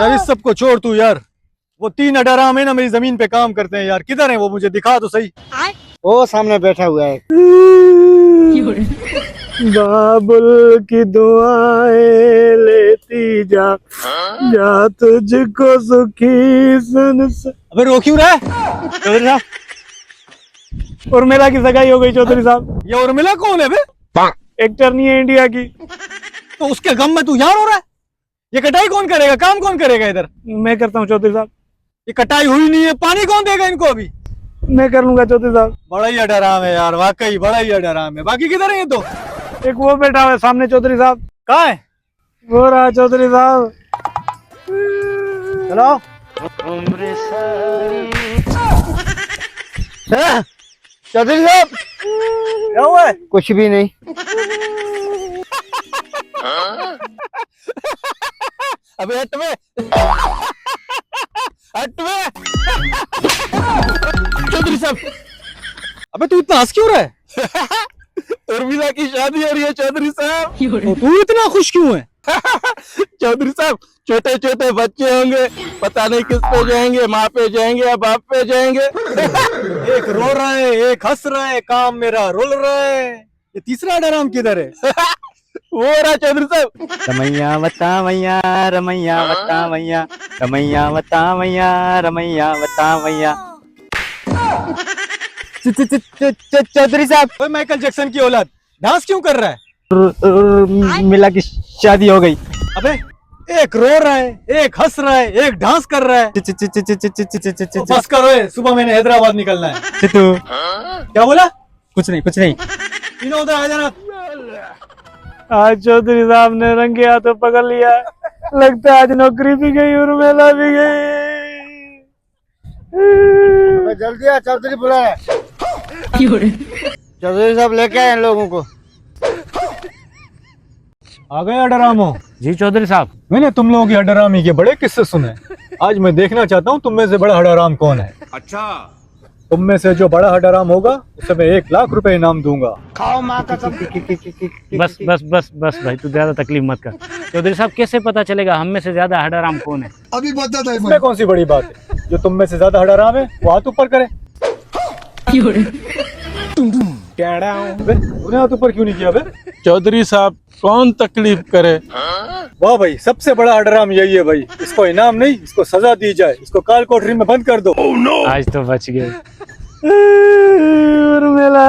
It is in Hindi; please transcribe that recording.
यार इस सबको छोड़ तू यार। वो 3 अडाराम है ना मेरी जमीन पे काम करते हैं यार, किधर है वो, मुझे दिखा तो सही। वो सामने बैठा हुआ है। बाबुल की दुआएं लेती जा, जा तुझको सुखी सन से। अबे रो क्यों रहा है चौधरी साहब? उर्मिला की सगाई हो गई चौधरी साहब। ये उर्मिला कौन है बे? एक्टर नहीं है इंडिया की। तो उसके गम में तू यहाँ रो रहा है? ये कटाई कौन करेगा, काम कौन करेगा इधर? मैं करता हूँ चौधरी साहब। ये कटाई हुई नहीं है, पानी कौन देगा इनको अभी? मैं कर लूंगा चौधरी साहब। बड़ा ही अडराम है यार, वाकई बड़ा ही अडराम है। बाकी किधर है ये तो? एक वो बैठा हुआ है सामने चौधरी साहब। कहाँ है वो? रहा चौधरी साहब। चलो चौधरी साहब क्या हुआ है? कुछ भी नहीं। अबे हट में, हट में। चौधरी साहब, अबे तू इतना हंस क्यों रहा है? उर्मिला की शादी हो रही है चौधरी साहब। तो तू इतना खुश क्यों है? चौधरी साहब, छोटे छोटे बच्चे होंगे, पता नहीं किस पे जाएंगे, माँ पे जाएंगे या बाप पे जाएंगे। एक रो रहा है, एक हंस रहा है, काम मेरा रुल रहा है। ये तीसरा अडाराम किधर है? वो रहा चौधरी साहब। रमैया बता मैया, रमैया बता मैया, रमैया बता मैया, रमैया बता मैया। चौधरी साहब, ओए माइकल जैक्सन की औलाद, डांस क्यों कर रहा है? मिला की शादी हो गई। अबे एक रो रहा है, एक हंस रहा है, एक डांस कर रहा है। तो बस करो, सुबह मैंने हैदराबाद निकलना है। चित्तू, क्या बोला? कुछ नहीं कुछ नहीं। तीनों उधर आ जाना। आज चौधरी साहब ने रंगे हाथों पकड़ लिया। लगता है आज नौकरी भी गई और मेला भी गई। जल्दी आ, चौधरी बुला है। चौधरी साहब लेके आए इन लोगों को। आ गए अडरामो। जी चौधरी साहब। मैंने तुम लोगों की अडरामी के बड़े किस्से सुने। आज मैं देखना चाहता हूँ तुम में से बड़ा हडराम कौन है। अच्छा, तुम में से जो बड़ा हडराम होगा उसे मैं 1 लाख रुपए इनाम दूंगा। खाओ माँ का सब। बस बस बस बस भाई, तू ज्यादा तकलीफ मत कर। चौधरी साहब, कैसे पता चलेगा हम में से ज्यादा हडराम कौन है? अभी बता दे। इसमें कौन सी बड़ी बात है? जो तुम में से ज्यादा हडराम है वो हाथ ऊपर करे। तूने हाथ ऊपर क्यों नहीं किया बे? चौधरी साहब, कौन तकलीफ करे। वाह भाई, सबसे बड़ा हडराम यही है भाई। इसको इनाम नहीं, इसको सजा दी जाए। इसको काल कोठरी में बंद कर दो। आज तो बच गए। उर्मिला।